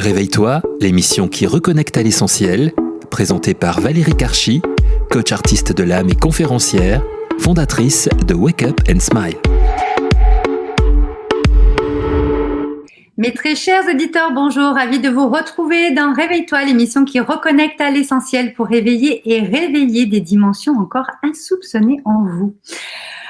Réveille-toi, l'émission qui reconnecte à l'essentiel, présentée par Valérie Karchi, coach artiste de l'âme et conférencière, fondatrice de Wake Up and Smile. Mes très chers auditeurs, bonjour, ravi de vous retrouver dans Réveille-toi, l'émission qui reconnecte à l'essentiel pour réveiller et réveiller des dimensions encore insoupçonnées en vous.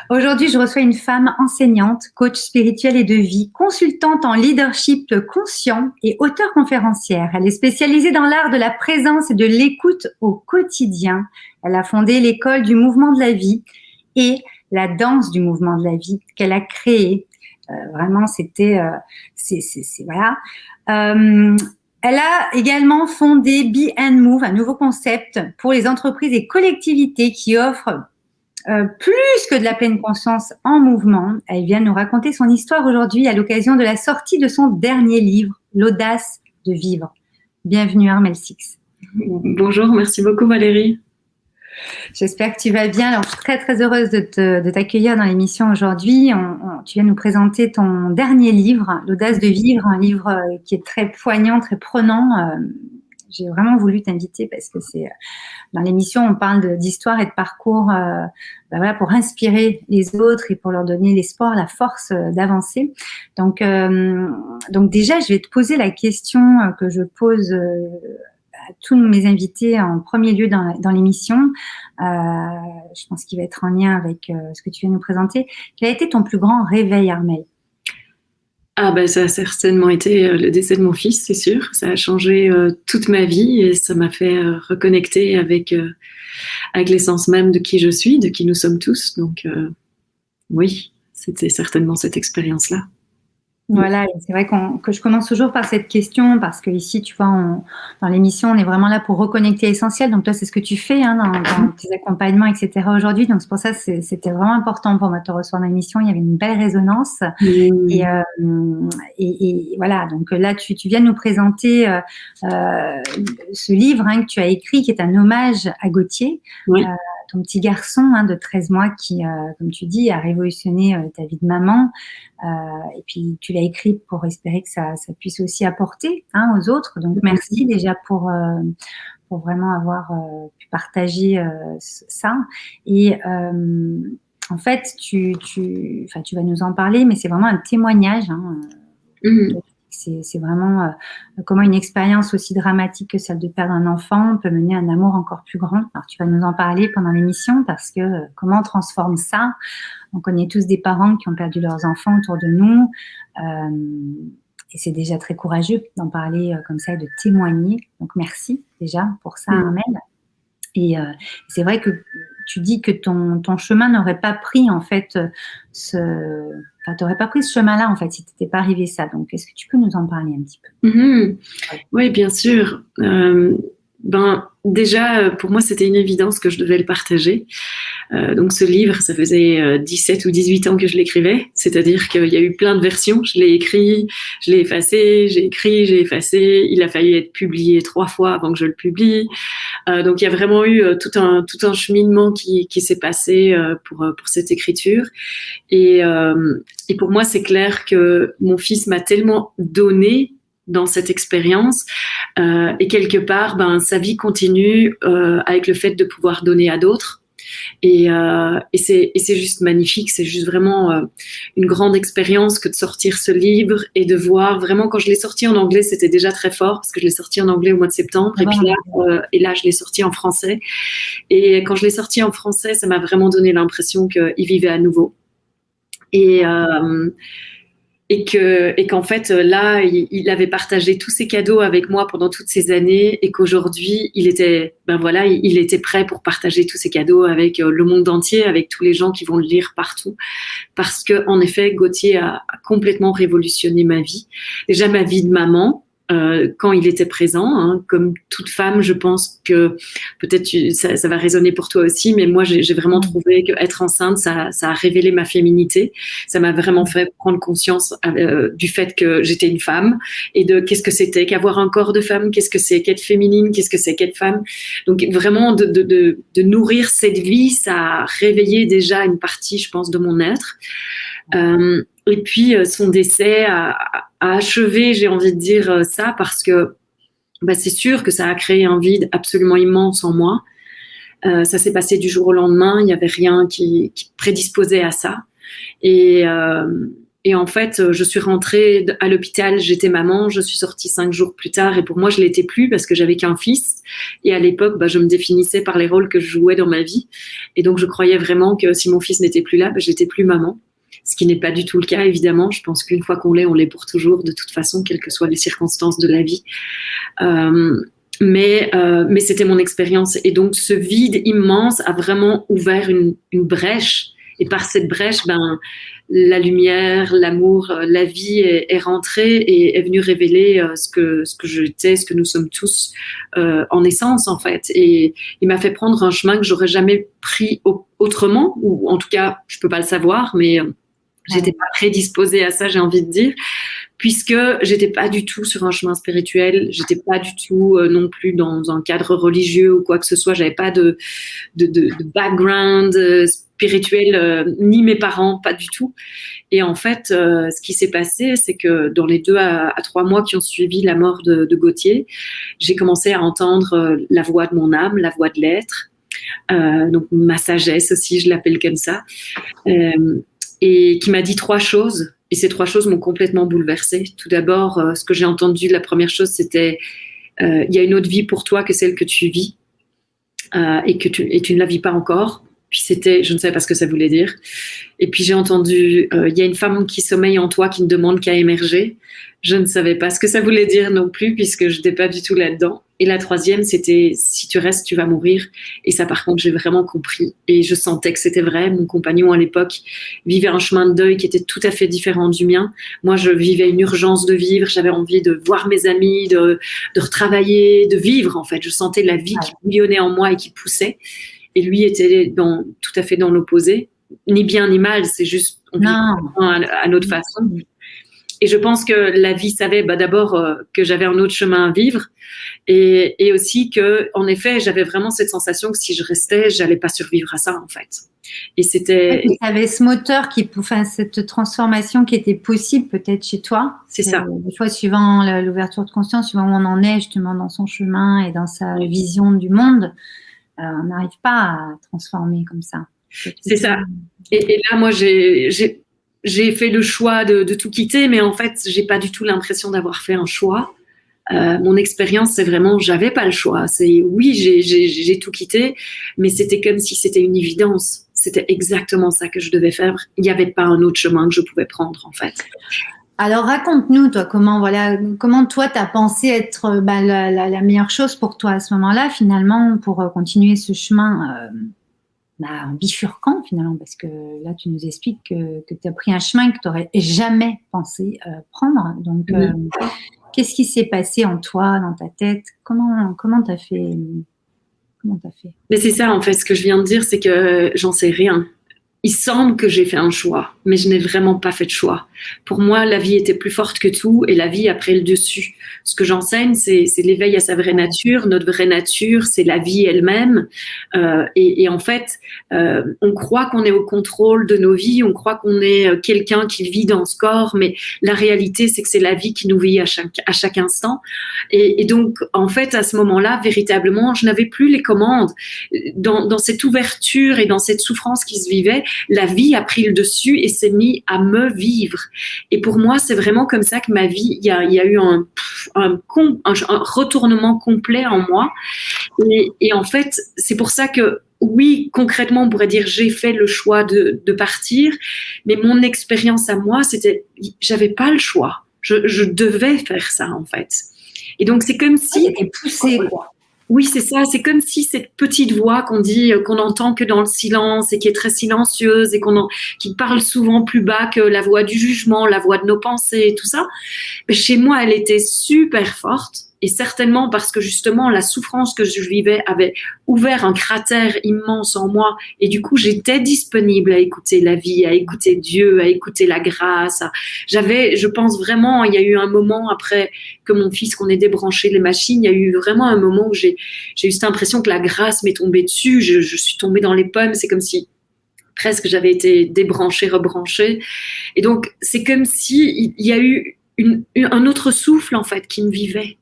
Aujourd'hui, je reçois une femme enseignante, coach spirituelle et de vie, consultante en leadership conscient et auteure conférencière. Elle est spécialisée dans l'art de la présence et de l'écoute au quotidien. Elle a fondé l'école du mouvement de la vie et la danse du mouvement de la vie qu'elle a créée. Vraiment, voilà. Elle a également fondé Be and Move, un nouveau concept pour les entreprises et collectivités qui offrent plus que de la pleine conscience en mouvement. Elle vient nous raconter son histoire aujourd'hui à l'occasion de la sortie de son dernier livre, L'audace de vivre. Bienvenue Armelle Six. Bonjour, merci beaucoup Valérie. J'espère que tu vas bien. Alors, je suis très très heureuse de t'accueillir dans l'émission aujourd'hui. Tu viens nous présenter ton dernier livre, L'audace de vivre, un livre qui est très poignant, très prenant. J'ai vraiment voulu t'inviter parce que dans l'émission, on parle d'histoire et de parcours voilà, pour inspirer les autres et pour leur donner l'espoir, la force d'avancer. Donc déjà, je vais te poser la question que je pose à tous mes invités en premier lieu dans l'émission. Je pense qu'il va être en lien avec ce que tu viens nous présenter. Quel a été ton plus grand réveil, Armelle ? Ça a certainement été le décès de mon fils, c'est sûr. Ça a changé toute ma vie et ça m'a fait reconnecter avec l'essence même de qui je suis, de qui nous sommes tous. Donc oui, c'était certainement cette expérience-là. Voilà, et c'est vrai que je commence toujours par cette question parce que ici, tu vois, dans l'émission, on est vraiment là pour reconnecter l'essentiel. Donc toi, c'est ce que tu fais dans tes accompagnements, etc. aujourd'hui. Donc c'est pour ça que c'était vraiment important pour moi de te recevoir dans l'émission. Il y avait une belle résonance. Et voilà, donc là, tu viens nous présenter ce livre que tu as écrit, qui est un hommage à Gauthier. Oui. Ton petit garçon de 13 mois qui, comme tu dis, a révolutionné ta vie de maman. Et puis, tu l'as écrit pour espérer que ça puisse aussi apporter aux autres. Donc, merci déjà pour vraiment avoir pu partager ça. Et en fait, tu vas nous en parler, mais c'est vraiment un témoignage. C'est vraiment comment une expérience aussi dramatique que celle de perdre un enfant peut mener à un amour encore plus grand. Alors, tu vas nous en parler pendant l'émission parce que comment on transforme ça. On connaît tous des parents qui ont perdu leurs enfants autour de nous et c'est déjà très courageux d'en parler comme ça et de témoigner. Donc, merci déjà pour ça, Armelle. Et c'est vrai que tu dis que ton chemin n'aurait pas pris en fait t'aurais pas pris ce chemin-là en fait si t'étais pas arrivé ça. Donc est-ce que tu peux nous en parler un petit peu ? Oui, bien sûr. Déjà, pour moi, c'était une évidence que je devais le partager. Donc, ce livre, ça faisait 17 ou 18 ans que je l'écrivais. C'est-à-dire qu'il y a eu plein de versions. Je l'ai écrit, je l'ai effacé, j'ai écrit, j'ai effacé. Il a fallu être publié 3 fois avant que je le publie. Donc, il y a vraiment eu tout un cheminement qui s'est passé pour cette écriture. Et pour moi, c'est clair que mon fils m'a tellement donné dans cette expérience et quelque part sa vie continue avec le fait de pouvoir donner à d'autres et c'est juste magnifique, c'est juste vraiment une grande expérience que de sortir ce livre et de voir vraiment, quand je l'ai sorti en anglais c'était déjà très fort parce que je l'ai sorti en anglais au mois de septembre et puis là je l'ai sorti en français et quand je l'ai sorti en français ça m'a vraiment donné l'impression qu'il vivait à nouveau et qu'en fait là il avait partagé tous ses cadeaux avec moi pendant toutes ces années et qu'aujourd'hui il était prêt pour partager tous ses cadeaux avec le monde entier, avec tous les gens qui vont le lire partout, parce que en effet Gauthier a complètement révolutionné ma vie, déjà ma vie de maman quand il était présent, comme toute femme, je pense que peut-être ça va résonner pour toi aussi, mais moi j'ai vraiment trouvé qu'être enceinte, ça a révélé ma féminité, ça m'a vraiment fait prendre conscience du fait que j'étais une femme et de qu'est-ce que c'était qu'avoir un corps de femme, qu'est-ce que c'est qu'être féminine, qu'est-ce que c'est qu'être femme. Donc vraiment de nourrir cette vie, ça a réveillé déjà une partie, je pense, de mon être. Et puis son décès achevé, j'ai envie de dire ça, parce que c'est sûr que ça a créé un vide absolument immense en moi. Ça s'est passé du jour au lendemain, il n'y avait rien qui prédisposait à ça. Et en fait, je suis rentrée à l'hôpital, j'étais maman, je suis sortie 5 jours plus tard, et pour moi, je l'étais plus parce que j'avais qu'un fils. Et à l'époque, je me définissais par les rôles que je jouais dans ma vie. Et donc, je croyais vraiment que si mon fils n'était plus là, j'étais plus maman. Ce qui n'est pas du tout le cas, évidemment. Je pense qu'une fois qu'on l'est, on l'est pour toujours, de toute façon, quelles que soient les circonstances de la vie. Mais c'était mon expérience. Et donc, ce vide immense a vraiment ouvert une brèche. Et par cette brèche, la lumière, l'amour, la vie est rentrée et est venue révéler ce que j'étais, ce que nous sommes tous en essence, en fait. Et il m'a fait prendre un chemin que j'aurais jamais pris autrement, ou en tout cas, je peux pas le savoir, mais j'étais pas prédisposée à ça, j'ai envie de dire, puisque j'étais pas du tout sur un chemin spirituel, j'étais pas du tout non plus dans un cadre religieux ou quoi que ce soit, j'avais pas de background spirituel, ni mes parents, pas du tout. Et en fait, ce qui s'est passé, c'est que dans les 2 à 3 mois qui ont suivi la mort de Gauthier, j'ai commencé à entendre la voix de mon âme, la voix de l'être, donc ma sagesse aussi, je l'appelle comme ça, et qui m'a dit 3 choses. Et ces 3 choses m'ont complètement bouleversée. Tout d'abord, ce que j'ai entendu, la première chose, c'était il y a une autre vie pour toi que celle que tu vis, et tu ne la vis pas encore. Puis je ne savais pas ce que ça voulait dire. Et puis j'ai entendu il y a une femme qui sommeille en toi qui ne demande qu'à émerger. Je ne savais pas ce que ça voulait dire non plus, puisque je n'étais pas du tout là-dedans. Et la 3e, c'était si tu restes, tu vas mourir. Et ça, par contre, j'ai vraiment compris. Et je sentais que c'était vrai. Mon compagnon, à l'époque, vivait un chemin de deuil qui était tout à fait différent du mien. Moi, je vivais une urgence de vivre. J'avais envie de voir mes amis, de retravailler, de vivre, en fait. Je sentais la vie qui bouillonnait en moi et qui poussait. Et lui était tout à fait dans l'opposé. Ni bien ni mal, c'est juste on vit à notre façon. Et je pense que la vie savait d'abord que j'avais un autre chemin à vivre, et aussi que, en effet, j'avais vraiment cette sensation que si je restais, j'allais pas survivre à ça, en fait. Et c'était. Tu avais ce moteur cette transformation qui était possible peut-être chez toi. C'est ça. Des fois, suivant l'ouverture de conscience, suivant où on en est justement dans son chemin et dans sa vision du monde, on n'arrive pas à transformer comme ça. C'est ça. Et là, moi, j'ai fait le choix de tout quitter, mais en fait, j'ai pas du tout l'impression d'avoir fait un choix. Mon expérience, c'est vraiment, j'avais pas le choix. Oui, j'ai tout quitté, mais c'était comme si c'était une évidence. C'était exactement ça que je devais faire. Il n'y avait pas un autre chemin que je pouvais prendre, en fait. Alors, raconte-nous, toi, comment toi, tu as pensé être la meilleure chose pour toi à ce moment-là, finalement, pour continuer ce chemin bifurquant, finalement, parce que là, tu nous expliques que tu as pris un chemin que tu n'aurais jamais pensé prendre. Donc, qu'est-ce qui s'est passé en toi, dans ta tête? Comment tu as fait? Mais c'est ça, en fait, ce que je viens de dire, c'est que j'en sais rien. Il semble que j'ai fait un choix, mais je n'ai vraiment pas fait de choix. Pour moi, la vie était plus forte que tout et la vie a pris le dessus. Ce que j'enseigne, c'est l'éveil à sa vraie nature. Notre vraie nature, c'est la vie elle-même. Et en fait, on croit qu'on est au contrôle de nos vies, on croit qu'on est quelqu'un qui vit dans ce corps, mais la réalité, c'est que c'est la vie qui nous vit à chaque instant. Et donc, en fait, à ce moment-là, véritablement, je n'avais plus les commandes. Dans cette ouverture et dans cette souffrance qui se vivait, la vie a pris le dessus et s'est mis à me vivre. Et pour moi, c'est vraiment comme ça que ma vie, il y a eu un retournement complet en moi. Et en fait, c'est pour ça que, oui, concrètement, on pourrait dire j'ai fait le choix de partir, mais mon expérience à moi, c'était, j'avais pas le choix. Je devais faire ça, en fait. Et donc, c'est comme si... C'était poussé, quoi. Oui, c'est ça. C'est comme si cette petite voix qu'on entend que dans le silence et qui est très silencieuse et qui parle souvent plus bas que la voix du jugement, la voix de nos pensées et tout ça. Mais chez moi, elle était super forte. Et certainement parce que justement, la souffrance que je vivais avait ouvert un cratère immense en moi. Et du coup, j'étais disponible à écouter la vie, à écouter Dieu, à écouter la grâce. Je pense vraiment, il y a eu un moment après que mon fils, qu'on ait débranché les machines, il y a eu vraiment un moment où j'ai eu cette impression que la grâce m'est tombée dessus. Je suis tombée dans les pommes. C'est comme si presque j'avais été débranchée, rebranchée. Et donc, c'est comme si il y a eu un autre souffle, en fait, qui me vivait.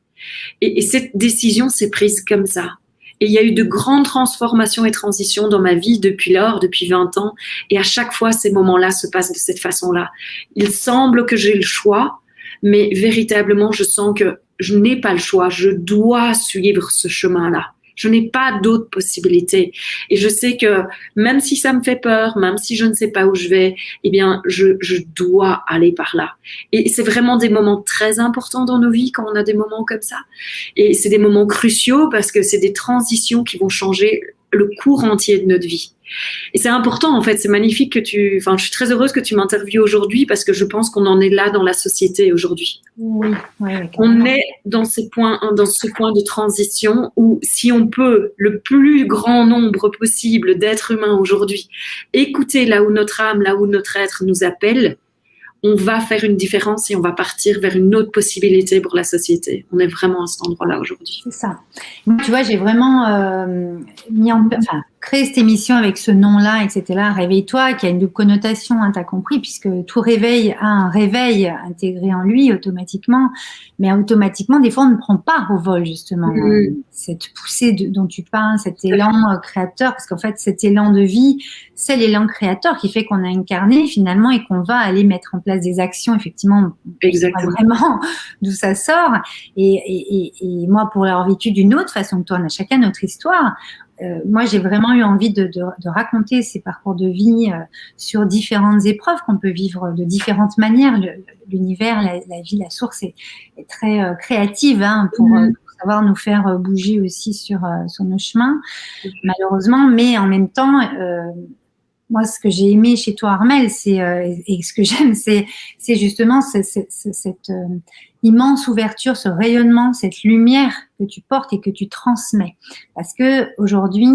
Et cette décision s'est prise comme ça. Et il y a eu de grandes transformations et transitions dans ma vie depuis lors, depuis 20 ans. Et à chaque fois, ces moments-là se passent de cette façon-là. Il semble que j'ai le choix, mais véritablement, je sens que je n'ai pas le choix. Je dois suivre ce chemin-là. Je n'ai pas d'autres possibilités. Et je sais que même si ça me fait peur, même si je ne sais pas où je vais, eh bien, je dois aller par là. Et c'est vraiment des moments très importants dans nos vies quand on a des moments comme ça. Et c'est des moments cruciaux parce que c'est des transitions qui vont changer le cours entier de notre vie. Et c'est important, en fait, c'est magnifique je suis très heureuse que tu m'interviewes aujourd'hui parce que je pense qu'on en est là dans la société aujourd'hui. Oui, on est dans ce point de transition où si on peut, le plus grand nombre possible d'êtres humains aujourd'hui, écouter là où notre âme, là où notre être nous appelle, on va faire une différence et on va partir vers une autre possibilité pour la société. On est vraiment à cet endroit-là aujourd'hui. C'est ça. Tu vois, j'ai vraiment créé cette émission avec ce nom-là, etc. Réveille-toi, qui a une double connotation, hein, tu as compris, puisque tout réveil a un réveil intégré en lui automatiquement. Mais automatiquement, des fois, on ne prend pas au vol, justement. Cette poussée dont tu parles, cet élan créateur, parce qu'en fait, cet élan de vie, c'est l'élan créateur qui fait qu'on a incarné finalement et qu'on va aller mettre en place des actions, effectivement. Exactement. Vraiment d'où ça sort. Et moi, pour l'avoir vécu d'une autre façon que toi, on a chacun notre histoire. Moi, j'ai vraiment eu envie de raconter ces parcours de vie sur différentes épreuves qu'on peut vivre de différentes manières. L'univers, la vie, la source est très créative pour savoir nous faire bouger aussi sur nos chemins, malheureusement. Mais en même temps, moi, ce que j'ai aimé chez toi, Armelle, et ce que j'aime, c'est justement cette immense ouverture, ce rayonnement, cette lumière que tu portes et que tu transmets. Parce que aujourd'hui,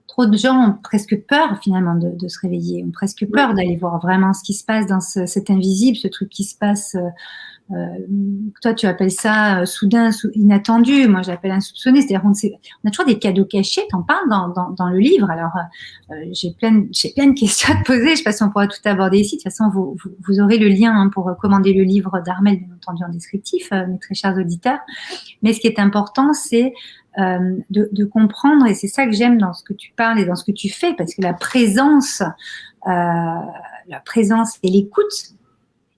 trop de gens ont presque peur finalement de se réveiller, ont presque peur d'aller voir vraiment ce qui se passe dans cet invisible, ce truc qui se passe. Toi, tu appelles ça soudain, inattendu. Moi, j'appelle insoupçonné. C'est-à-dire on a toujours des cadeaux cachés. T'en parles dans le livre. Alors, j'ai plein de questions à te poser. Je sais pas si on pourra tout aborder ici. De toute façon, vous aurez le lien pour commander le livre d'Armelle, bien entendu, en descriptif, mes très chers auditeurs. Mais ce qui est important, c'est de comprendre, et c'est ça que j'aime dans ce que tu parles et dans ce que tu fais, parce que la présence et l'écoute,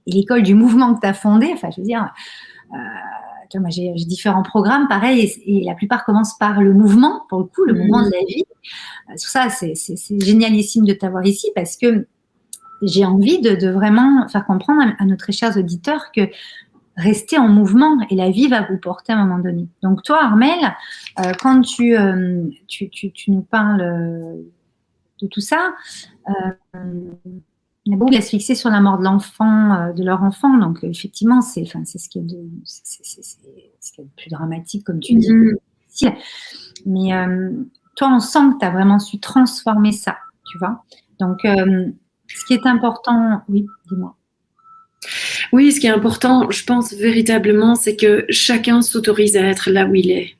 et l'école du mouvement que tu as fondé, enfin, je veux dire, tu vois, moi, j'ai différents programmes, pareil, et la plupart commencent par le mouvement, pour le coup, le mouvement de la vie. Tout ça, c'est génialissime de t'avoir ici, parce que j'ai envie de vraiment faire comprendre à nos très chers auditeurs que rester en mouvement et la vie va vous porter à un moment donné. Donc toi, Armelle, quand tu nous parles de tout ça, il y a beaucoup à se fixer sur la mort de l'enfant, de leur enfant. Donc effectivement, c'est ce qui est le plus dramatique, comme tu dis. Mais toi, on sent que tu as vraiment su transformer ça, tu vois. Donc, ce qui est important, oui, dis-moi. Oui, ce qui est important, je pense véritablement, c'est que chacun s'autorise à être là où il est.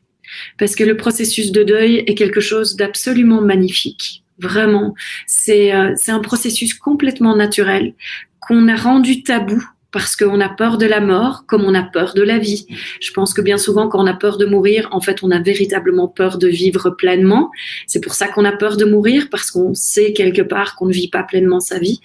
Parce que le processus de deuil est quelque chose d'absolument magnifique. Vraiment, c'est un processus complètement naturel qu'on a rendu tabou parce qu'on a peur de la mort comme on a peur de la vie. Je pense que bien souvent, quand on a peur de mourir, en fait, on a véritablement peur de vivre pleinement. C'est pour ça qu'on a peur de mourir, parce qu'on sait quelque part qu'on ne vit pas pleinement sa vie.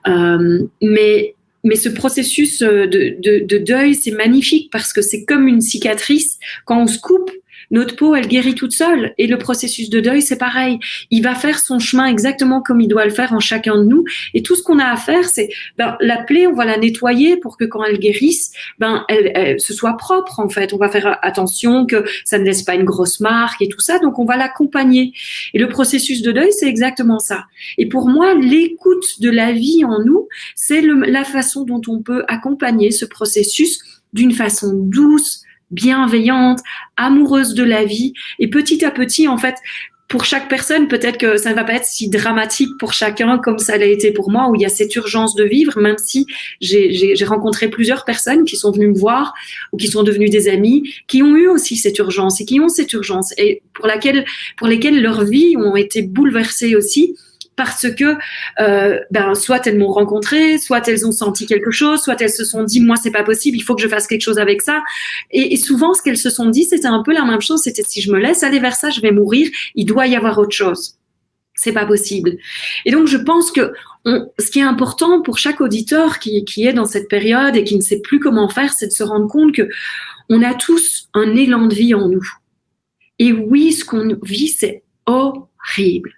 Mais ce processus de deuil, c'est magnifique parce que c'est comme une cicatrice. Quand on se coupe, notre peau, elle guérit toute seule. Et le processus de deuil, c'est pareil. Il va faire son chemin exactement comme il doit le faire en chacun de nous. Et tout ce qu'on a à faire, c'est la plaie, on va la nettoyer pour que quand elle guérisse, elle ce soit propre, en fait. On va faire attention que ça ne laisse pas une grosse marque et tout ça. Donc, on va l'accompagner. Et le processus de deuil, c'est exactement ça. Et pour moi, l'écoute de la vie en nous, c'est la façon dont on peut accompagner ce processus d'une façon douce, bienveillante, amoureuse de la vie. Et petit à petit, en fait, pour chaque personne, peut-être que ça ne va pas être si dramatique pour chacun comme ça l'a été pour moi, où il y a cette urgence de vivre, même si j'ai rencontré plusieurs personnes qui sont venues me voir ou qui sont devenues des amis, qui ont eu aussi cette urgence et qui ont cette urgence et pour lesquelles leurs vies ont été bouleversées aussi. parce que soit elles m'ont rencontré, soit elles ont senti quelque chose, soit elles se sont dit moi c'est pas possible, il faut que je fasse quelque chose avec ça. Et souvent ce qu'elles se sont dit c'était un peu la même chose, c'était si je me laisse aller vers ça, je vais mourir, il doit y avoir autre chose. C'est pas possible. Et donc je pense que ce qui est important pour chaque auditeur qui est dans cette période et qui ne sait plus comment faire, c'est de se rendre compte que on a tous un élan de vie en nous. Et oui, ce qu'on vit, c'est horrible.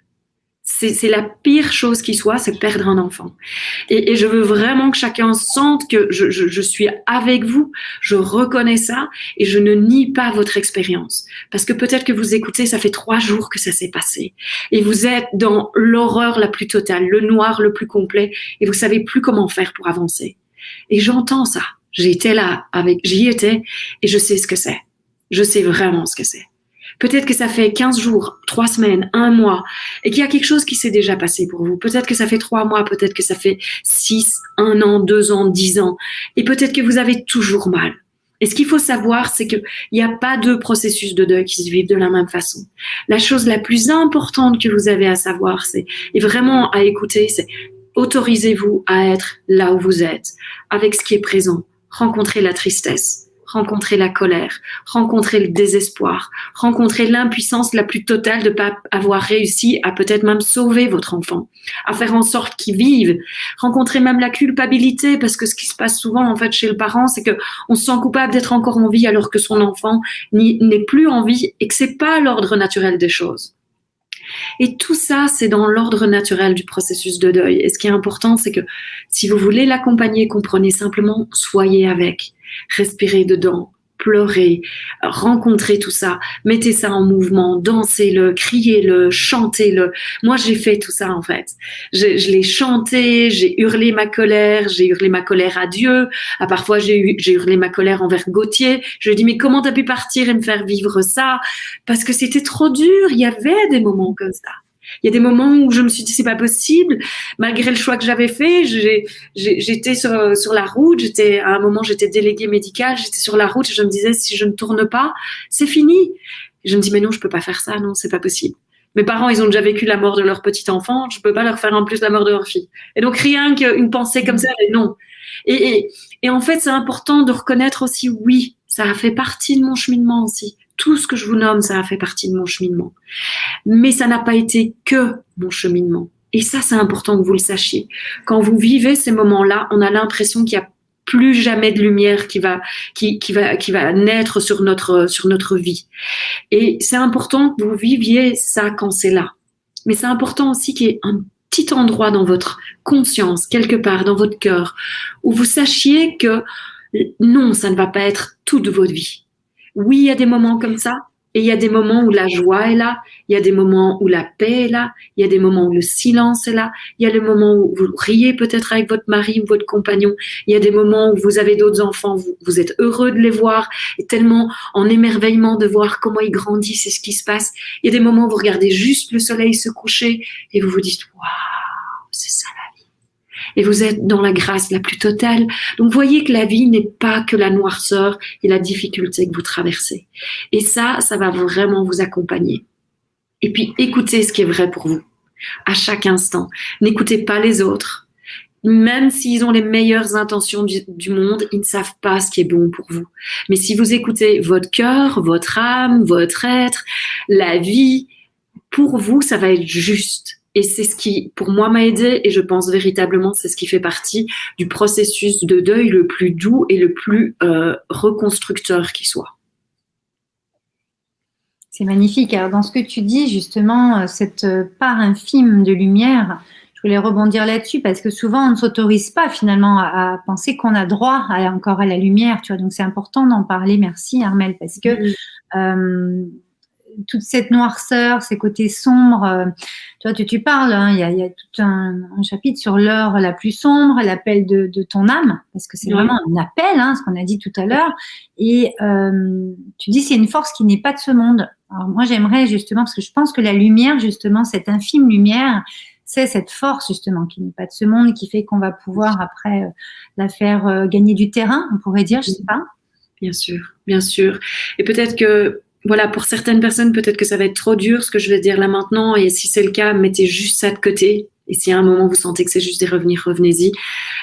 C'est la pire chose qui soit, c'est perdre un enfant. Et je veux vraiment que chacun sente que je suis avec vous, je reconnais ça et je ne nie pas votre expérience. Parce que peut-être que vous écoutez, ça fait 3 jours que ça s'est passé et vous êtes dans l'horreur la plus totale, le noir le plus complet et vous savez plus comment faire pour avancer. Et j'entends ça. J'y étais et je sais ce que c'est. Je sais vraiment ce que c'est. Peut-être que ça fait 15 jours, 3 semaines, 1 mois, et qu'il y a quelque chose qui s'est déjà passé pour vous. Peut-être que ça fait 3 mois, peut-être que ça fait 6, 1 an, 2 ans, 10 ans. Et peut-être que vous avez toujours mal. Et ce qu'il faut savoir, c'est qu'il n'y a pas 2 processus de deuil qui se vivent de la même façon. La chose la plus importante que vous avez à savoir, et vraiment à écouter, c'est autorisez-vous à être là où vous êtes, avec ce qui est présent. Rencontrez la tristesse. Rencontrer la colère, rencontrer le désespoir, rencontrer l'impuissance la plus totale de ne pas avoir réussi à peut-être même sauver votre enfant, à faire en sorte qu'il vive, rencontrer même la culpabilité, parce que ce qui se passe souvent en fait chez le parent, c'est que on se sent coupable d'être encore en vie alors que son enfant n'est plus en vie et que c'est pas l'ordre naturel des choses. Et tout ça, c'est dans l'ordre naturel du processus de deuil. Et ce qui est important, c'est que si vous voulez l'accompagner, comprenez simplement, soyez avec. Respirez dedans, pleurez, rencontrez tout ça, mettez ça en mouvement, dansez-le, criez-le, chantez-le. Moi, j'ai fait tout ça en fait. Je l'ai chanté, j'ai hurlé ma colère à Dieu. Parfois, j'ai hurlé ma colère envers Gauthier. Je lui ai dit, mais comment t'as pu partir et me faire vivre ça? Parce que c'était trop dur. Il y avait des moments comme ça. Il y a des moments où je me suis dit c'est pas possible, malgré le choix que j'avais fait. J'étais sur la route, à un moment j'étais déléguée médicale, j'étais sur la route et je me disais si je ne tourne pas, c'est fini. Et je me dis mais non, je peux pas faire ça, non, c'est pas possible. Mes parents, ils ont déjà vécu la mort de leur petit enfant, je peux pas leur faire en plus la mort de leur fille. Et donc rien qu'une pensée comme ça, mais non. Et en fait, c'est important de reconnaître aussi, oui, ça a fait partie de mon cheminement aussi. Tout ce que je vous nomme, ça a fait partie de mon cheminement. Mais ça n'a pas été que mon cheminement. Et ça, c'est important que vous le sachiez. Quand vous vivez ces moments-là, on a l'impression qu'il n'y a plus jamais de lumière qui va naître sur notre vie. Et c'est important que vous viviez ça quand c'est là. Mais c'est important aussi qu'il y ait un petit endroit dans votre conscience, quelque part dans votre cœur, où vous sachiez que non, ça ne va pas être toute votre vie. Oui, il y a des moments comme ça, et il y a des moments où la joie est là, il y a des moments où la paix est là, il y a des moments où le silence est là, il y a le moment où vous riez peut-être avec votre mari ou votre compagnon, il y a des moments où vous avez d'autres enfants, vous êtes heureux de les voir, et tellement en émerveillement de voir comment ils grandissent et ce qui se passe. Il y a des moments où vous regardez juste le soleil se coucher, et vous vous dites « Waouh, c'est ça la vie !» Et vous êtes dans la grâce la plus totale. Donc, voyez que la vie n'est pas que la noirceur et la difficulté que vous traversez. Et ça va vraiment vous accompagner. Et puis, écoutez ce qui est vrai pour vous, à chaque instant. N'écoutez pas les autres. Même s'ils ont les meilleures intentions du monde, ils ne savent pas ce qui est bon pour vous. Mais si vous écoutez votre cœur, votre âme, votre être, la vie, pour vous, ça va être juste. Et c'est ce qui, pour moi, m'a aidé, et je pense véritablement, c'est ce qui fait partie du processus de deuil le plus doux et le plus reconstructeur qui soit. C'est magnifique. Alors, dans ce que tu dis, justement, cette part infime de lumière, je voulais rebondir là-dessus parce que souvent, on ne s'autorise pas finalement à penser qu'on a droit encore à la lumière. Tu vois, donc c'est important d'en parler. Merci, Armelle, parce que toute cette noirceur, ces côtés sombres, tu parles, hein, il y a tout un chapitre sur l'heure la plus sombre, l'appel de ton âme, parce que c'est vraiment un appel, hein, ce qu'on a dit tout à l'heure, et tu dis c'est une force qui n'est pas de ce monde. Alors moi j'aimerais justement, parce que je pense que la lumière, justement, cette infime lumière, c'est cette force justement qui n'est pas de ce monde, qui fait qu'on va pouvoir après la faire gagner du terrain, on pourrait dire, je sais pas. Bien sûr, bien sûr. Et peut-être que voilà, pour certaines personnes, peut-être que ça va être trop dur ce que je vais dire là maintenant. Et si c'est le cas, mettez juste ça de côté. Et si à un moment vous sentez que c'est juste des revenus, revenez-y.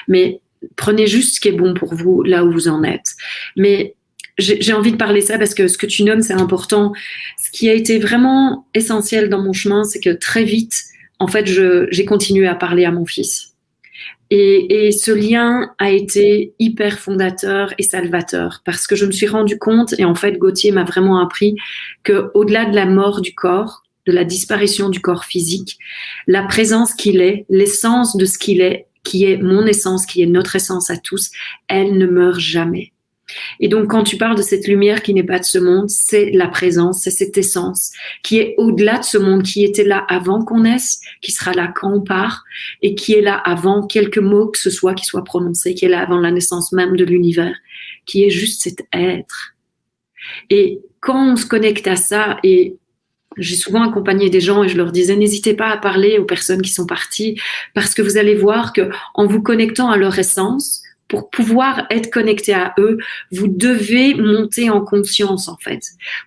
Mais prenez juste ce qui est bon pour vous là où vous en êtes. Mais j'ai envie de parler ça parce que ce que tu nommes, c'est important. Ce qui a été vraiment essentiel dans mon chemin, c'est que très vite, en fait, j'ai continué à parler à mon fils. Et ce lien a été hyper fondateur et salvateur parce que je me suis rendu compte, et en fait, Gauthier m'a vraiment appris que au-delà de la mort du corps, de la disparition du corps physique, la présence qu'il est, l'essence de ce qu'il est, qui est mon essence, qui est notre essence à tous, elle ne meurt jamais. Et donc, quand tu parles de cette lumière qui n'est pas de ce monde, c'est la présence, c'est cette essence qui est au-delà de ce monde, qui était là avant qu'on naisse, qui sera là quand on part, et qui est là avant quelques mots que ce soit qui soient prononcés, qui est là avant la naissance même de l'univers, qui est juste cet être. Et quand on se connecte à ça, et j'ai souvent accompagné des gens et je leur disais, n'hésitez pas à parler aux personnes qui sont parties, parce que vous allez voir que en vous connectant à leur essence, pour pouvoir être connecté à eux, vous devez monter en conscience, en fait.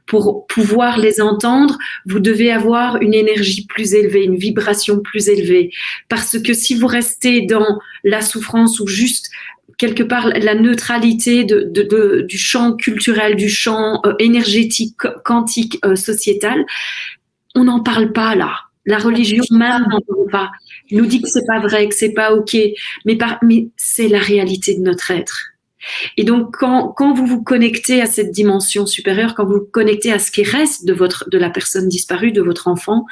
Pour pouvoir les entendre, vous devez avoir une énergie plus élevée, une vibration plus élevée. Parce que si vous restez dans la souffrance ou juste quelque part la neutralité du champ culturel, du champ énergétique, quantique, sociétal, on n'en parle pas là. La religion même n'en parle pas. Nous dit que c'est pas vrai, que c'est pas ok, mais c'est la réalité de notre être. Et donc quand vous vous connectez à cette dimension supérieure, quand vous vous connectez à ce qui reste de la personne disparue, de votre enfant,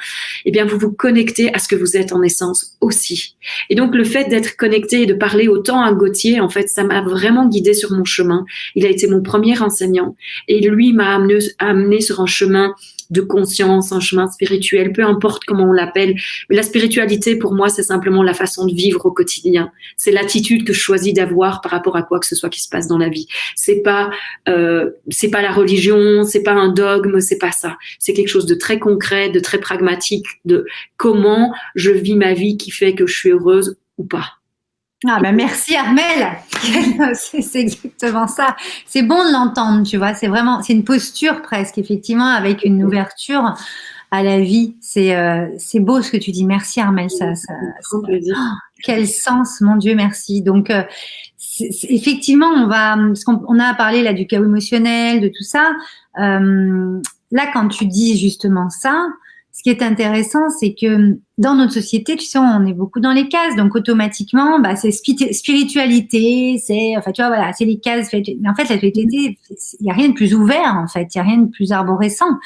eh bien vous vous connectez à ce que vous êtes en essence aussi. Et donc le fait d'être connecté et de parler autant à Gauthier, en fait, ça m'a vraiment guidée sur mon chemin. Il a été mon premier enseignant et lui m'a amené sur un chemin de conscience, un chemin spirituel, peu importe comment on l'appelle. Mais la spiritualité, pour moi, c'est simplement la façon de vivre au quotidien. C'est l'attitude que je choisis d'avoir par rapport à quoi que ce soit qui se passe dans la vie. C'est pas la religion, c'est pas un dogme, c'est pas ça. C'est quelque chose de très concret, de très pragmatique, de comment je vis ma vie qui fait que je suis heureuse ou pas. Ah ben merci Armelle, c'est exactement ça. C'est bon de l'entendre, tu vois. C'est une posture presque, effectivement, avec une ouverture à la vie. C'est beau ce que tu dis. Merci Armelle, quel sens, mon Dieu, merci. Donc effectivement, parce qu'on a parlé là du chaos émotionnel, de tout ça. Là, quand tu dis justement ça, ce qui est intéressant, c'est que dans notre société, tu sais, on est beaucoup dans les cases, donc automatiquement, c'est spiritualité, enfin, tu vois, voilà, c'est les cases. Mais en fait, la spiritualité, il y a rien de plus ouvert, en fait, il y a rien de plus arborescent,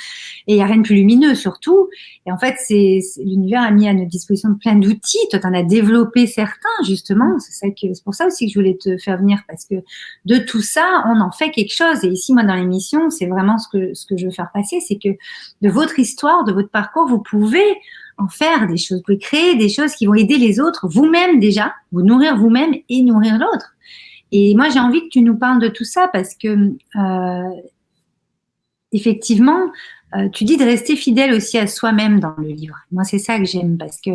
et il y a rien de plus lumineux, surtout. Et en fait, l'univers a mis à notre disposition plein d'outils. Toi, t'en as développé certains, justement. C'est pour ça aussi que je voulais te faire venir, parce que de tout ça, on en fait quelque chose. Et ici, moi, dans l'émission, c'est vraiment ce que je veux faire passer, c'est que de votre histoire, de votre parcours, vous pouvez en faire des choses, vous pouvez créer des choses qui vont aider les autres, vous-même déjà, vous nourrir vous-même et nourrir l'autre. Et moi, j'ai envie que tu nous parles de tout ça parce que, effectivement, tu dis de rester fidèle aussi à soi-même dans le livre. Moi, c'est ça que j'aime parce que,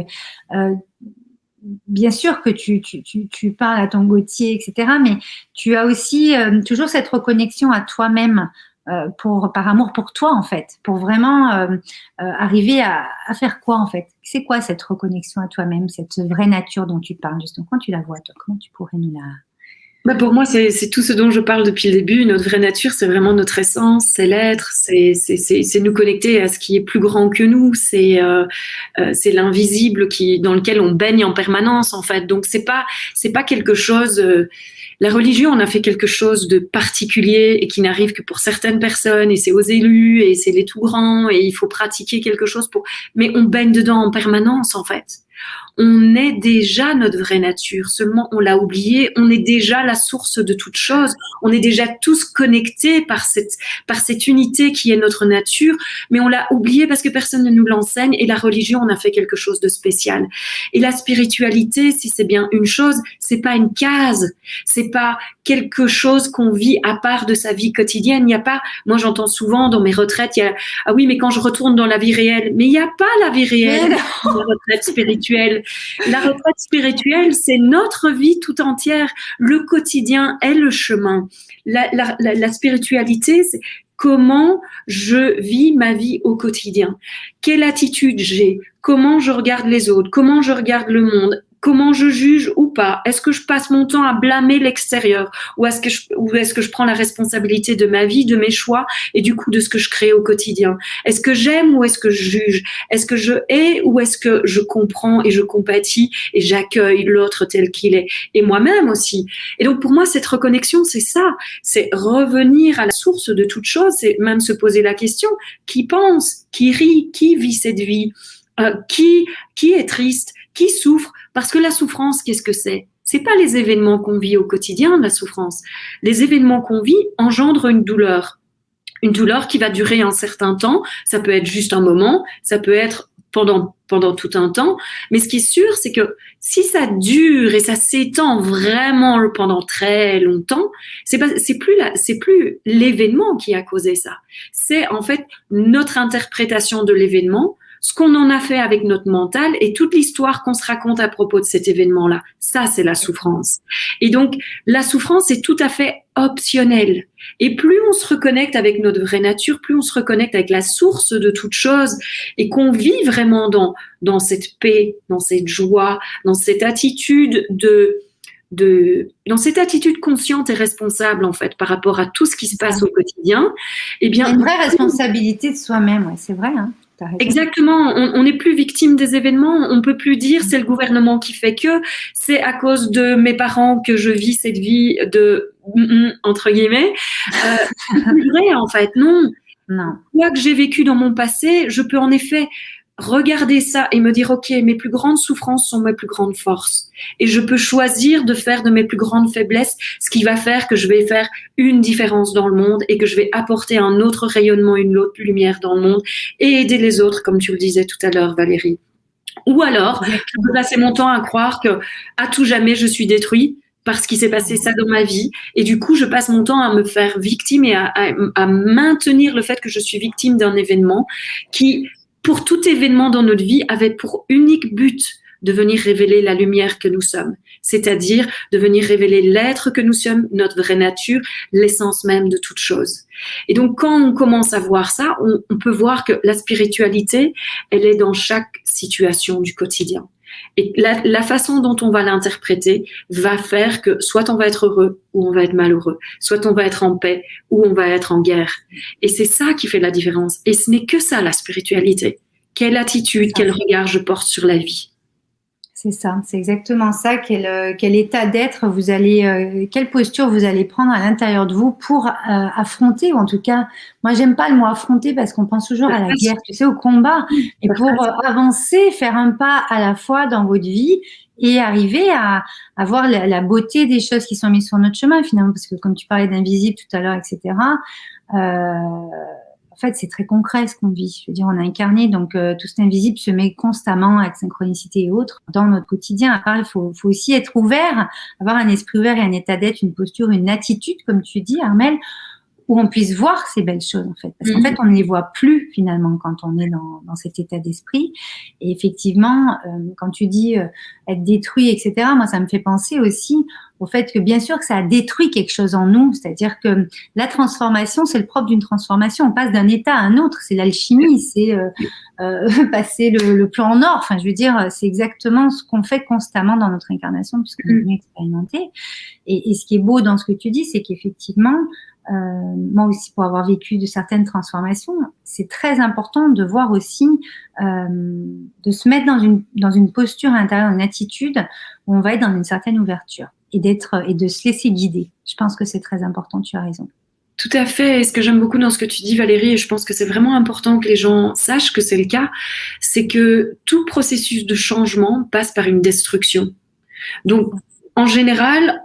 bien sûr que tu parles à ton Gauthier, etc., mais tu as aussi toujours cette reconnexion à toi-même, par amour pour toi, en fait, pour vraiment arriver à faire quoi, en fait? C'est quoi cette reconnexion à toi-même, cette vraie nature dont tu parles, justement? Quand tu la vois, toi, comment tu pourrais nous la... Pour moi, c'est tout ce dont je parle depuis le début. Notre vraie nature, c'est vraiment notre essence, c'est l'être, c'est nous connecter à ce qui est plus grand que nous, c'est l'invisible dans lequel on baigne en permanence, en fait. Donc c'est pas quelque chose. La religion, on a fait quelque chose de particulier et qui n'arrive que pour certaines personnes, et c'est aux élus, et c'est les tout grands, et il faut pratiquer quelque chose mais on baigne dedans en permanence, en fait. On est déjà notre vraie nature, seulement on l'a oublié, on est déjà la source de toute chose, on est déjà tous connectés par cette unité qui est notre nature, mais on l'a oublié parce que personne ne nous l'enseigne, et la religion, on a fait quelque chose de spécial. Et la spiritualité, si c'est bien une chose, c'est pas une case, c'est pas quelque chose qu'on vit à part de sa vie quotidienne. Il n'y a pas, moi j'entends souvent dans mes retraites, ah oui, mais quand je retourne dans la vie réelle, mais il n'y a pas la vie réelle dans la retraite spirituelle. spirituelle. La retraite spirituelle, c'est notre vie tout entière. Le quotidien est le chemin. La spiritualité, c'est comment je vis ma vie au quotidien. Quelle attitude j'ai? Comment je regarde les autres? Comment je regarde le monde? Comment je juge ou pas? Est-ce que je passe mon temps à blâmer l'extérieur ou est-ce que je prends la responsabilité de ma vie, de mes choix et du coup de ce que je crée au quotidien? Est-ce que j'aime ou est-ce que je juge? Est-ce que je hais ou est-ce que je comprends et je compatis et j'accueille l'autre tel qu'il est? Et moi-même aussi. Et donc pour moi, cette reconnexion, c'est ça. C'est revenir à la source de toute chose. C'est même se poser la question, qui pense, qui rit, qui vit cette vie? Qui est triste, qui souffre, parce que la souffrance, qu'est-ce que c'est? C'est pas les événements qu'on vit au quotidien, la souffrance. Les événements qu'on vit engendrent une douleur qui va durer un certain temps. Ça peut être juste un moment, ça peut être pendant tout un temps. Mais ce qui est sûr, c'est que si ça dure et ça s'étend vraiment pendant très longtemps, c'est plus l'événement qui a causé ça. C'est en fait notre interprétation de l'événement, ce qu'on en a fait avec notre mental et toute l'histoire qu'on se raconte à propos de cet événement-là. Ça, c'est la souffrance. Et donc, la souffrance est tout à fait optionnelle. Et plus on se reconnecte avec notre vraie nature, plus on se reconnecte avec la source de toute chose et qu'on vit vraiment dans cette paix, dans cette joie, dans cette attitude dans cette attitude consciente et responsable, en fait, par rapport à tout ce qui se passe au quotidien, eh bien. Il y a une vraie responsabilité de soi-même, ouais, c'est vrai, hein. Exactement, on n'est plus victime des événements, on peut plus dire c'est le gouvernement qui fait que, c'est à cause de mes parents que je vis cette vie de entre guillemets. C'est plus vrai en fait, non. Quoi que j'ai vécu dans mon passé, je peux en effet regarder ça et me dire ok, mes plus grandes souffrances sont mes plus grandes forces et je peux choisir de faire de mes plus grandes faiblesses ce qui va faire que je vais faire une différence dans le monde et que je vais apporter un autre rayonnement, une autre lumière dans le monde et aider les autres, comme tu le disais tout à l'heure Valérie. Ou alors je peux passer mon temps à croire que à tout jamais je suis détruit parce qu'il s'est passé ça dans ma vie et du coup je passe mon temps à me faire victime et à maintenir le fait que je suis victime d'un événement qui, pour tout événement dans notre vie, avait pour unique but de venir révéler la lumière que nous sommes, c'est-à-dire de venir révéler l'être que nous sommes, notre vraie nature, l'essence même de toute chose. Et donc, quand on commence à voir ça, on peut voir que la spiritualité, elle est dans chaque situation du quotidien. Et la façon dont on va l'interpréter va faire que soit on va être heureux ou on va être malheureux, soit on va être en paix ou on va être en guerre. Et c'est ça qui fait la différence. Et ce n'est que ça, la spiritualité. Quelle attitude, quel regard je porte sur la vie. C'est ça, c'est exactement ça. Quel état d'être vous allez, quelle posture vous allez prendre à l'intérieur de vous pour affronter, ou en tout cas, moi j'aime pas le mot affronter parce qu'on pense toujours à la guerre, tu sais, au combat, et pour avancer, faire un pas à la fois dans votre vie et arriver à voir la beauté des choses qui sont mises sur notre chemin finalement, parce que comme tu parlais d'invisible tout à l'heure, etc. En fait, c'est très concret ce qu'on vit. Je veux dire, on a incarné, donc tout cet invisible se met constamment avec synchronicité et autres dans notre quotidien. À part, il faut aussi être ouvert, avoir un esprit ouvert et un état d'être, une posture, une attitude, comme tu dis, Armelle, où on puisse voir ces belles choses, en fait. Parce qu'en fait, on ne les voit plus, finalement, quand on est dans cet état d'esprit. Et effectivement, quand tu dis être détruit, etc., moi, ça me fait penser aussi au fait que, bien sûr, que ça a détruit quelque chose en nous. C'est-à-dire que la transformation, c'est le propre d'une transformation. On passe d'un état à un autre. C'est l'alchimie, c'est passer le plan en or. Enfin, je veux dire, c'est exactement ce qu'on fait constamment dans notre incarnation, puisqu'on est venu expérimenter. Et ce qui est beau dans ce que tu dis, c'est qu'effectivement, moi aussi, pour avoir vécu de certaines transformations, c'est très important de voir aussi, de se mettre dans une posture à l'intérieur, une attitude où on va être dans une certaine ouverture et de se laisser guider. Je pense que c'est très important, tu as raison. Tout à fait. Et ce que j'aime beaucoup dans ce que tu dis, Valérie, et je pense que c'est vraiment important que les gens sachent que c'est le cas, c'est que tout processus de changement passe par une destruction. Donc, en général,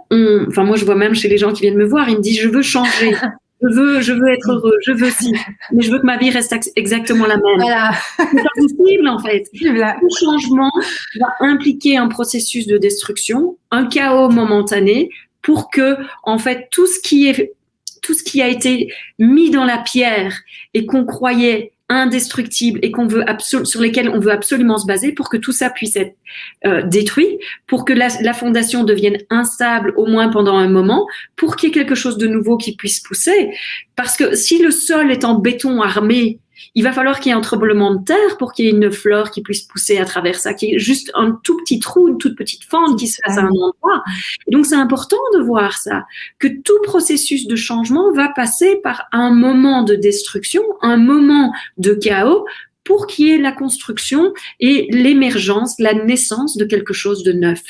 enfin moi je vois même chez les gens qui viennent me voir, ils me disent je veux changer, je veux être heureux, je veux ci, mais je veux que ma vie reste exactement la même. Voilà. C'est pas possible en fait. Tout changement va impliquer un processus de destruction, un chaos momentané, pour que en fait tout ce qui a été mis dans la pierre et qu'on croyait indestructibles et sur lesquels on veut absolument se baser pour que tout ça puisse être détruit, pour que la fondation devienne instable au moins pendant un moment, pour qu'il y ait quelque chose de nouveau qui puisse pousser. Parce que si le sol est en béton armé, il va falloir qu'il y ait un tremblement de terre pour qu'il y ait une fleur qui puisse pousser à travers ça, qu'il y ait juste un tout petit trou, une toute petite fente qui se fasse à un endroit. Et donc, c'est important de voir ça, que tout processus de changement va passer par un moment de destruction, un moment de chaos, pour qu'il y ait la construction et l'émergence, la naissance de quelque chose de neuf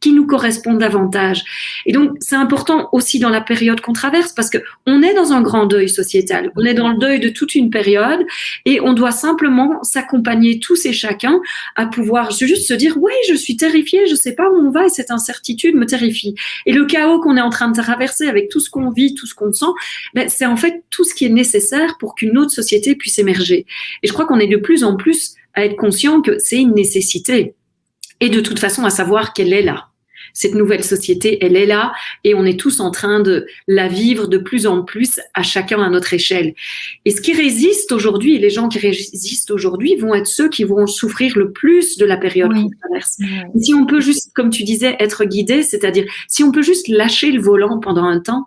qui nous correspond davantage. Et donc, c'est important aussi dans la période qu'on traverse parce que on est dans un grand deuil sociétal. On est dans le deuil de toute une période et on doit simplement s'accompagner tous et chacun à pouvoir juste se dire, oui, je suis terrifiée, je sais pas où on va et cette incertitude me terrifie. Et le chaos qu'on est en train de traverser avec tout ce qu'on vit, tout ce qu'on sent, ben, c'est en fait tout ce qui est nécessaire pour qu'une autre société puisse émerger. Et je crois qu'on est de plus en plus à être conscient que c'est une nécessité. Et de toute façon, à savoir qu'elle est là. Cette nouvelle société, elle est là et on est tous en train de la vivre de plus en plus à chacun à notre échelle. Et ce qui résiste aujourd'hui, les gens qui résistent aujourd'hui vont être ceux qui vont souffrir le plus de la période qu'on traverse. Et si on peut juste, comme tu disais, être guidé, c'est-à-dire si on peut juste lâcher le volant pendant un temps,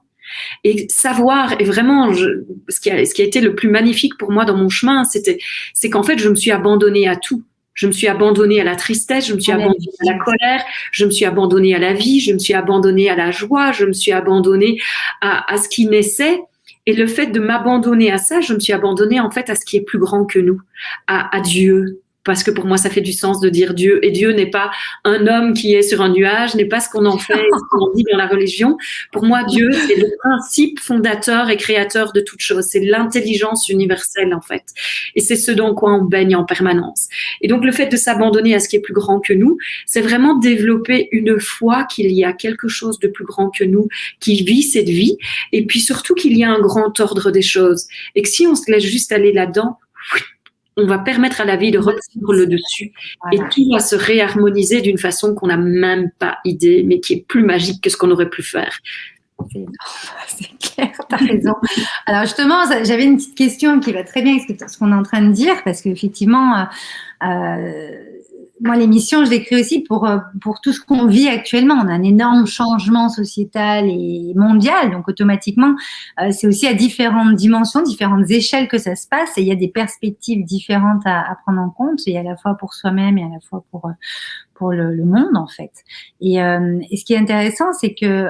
et savoir, et vraiment, ce qui a été le plus magnifique pour moi dans mon chemin, c'est qu'en fait, je me suis abandonnée à tout. Je me suis abandonnée à la tristesse, je me suis abandonnée à la colère, je me suis abandonnée à la vie, je me suis abandonnée à la joie, je me suis abandonnée à ce qui naissait. Et le fait de m'abandonner à ça, je me suis abandonnée en fait à ce qui est plus grand que nous, à Dieu. Parce que pour moi, ça fait du sens de dire Dieu. Et Dieu n'est pas un homme qui est sur un nuage, n'est pas ce qu'on en fait, ce qu'on dit dans la religion. Pour moi, Dieu, c'est le principe fondateur et créateur de toute chose. C'est l'intelligence universelle, en fait. Et c'est ce dans quoi on baigne en permanence. Et donc, le fait de s'abandonner à ce qui est plus grand que nous, c'est vraiment développer une foi qu'il y a quelque chose de plus grand que nous qui vit cette vie. Et puis surtout qu'il y a un grand ordre des choses. Et que si on se laisse juste aller là-dedans, on va permettre à la vie de reprendre le dessus et tout va se réharmoniser d'une façon qu'on n'a même pas idée, mais qui est plus magique que ce qu'on aurait pu faire. C'est clair, tu as raison. Alors justement, j'avais une petite question qui va très bien avec ce qu'on est en train de dire, parce qu'effectivement, moi, l'émission, je l'écris aussi pour tout ce qu'on vit actuellement. On a un énorme changement sociétal et mondial, donc automatiquement, c'est aussi à différentes dimensions, différentes échelles que ça se passe, et il y a des perspectives différentes à prendre en compte, et à la fois pour soi-même et à la fois pour le monde, en fait. Et ce qui est intéressant, c'est que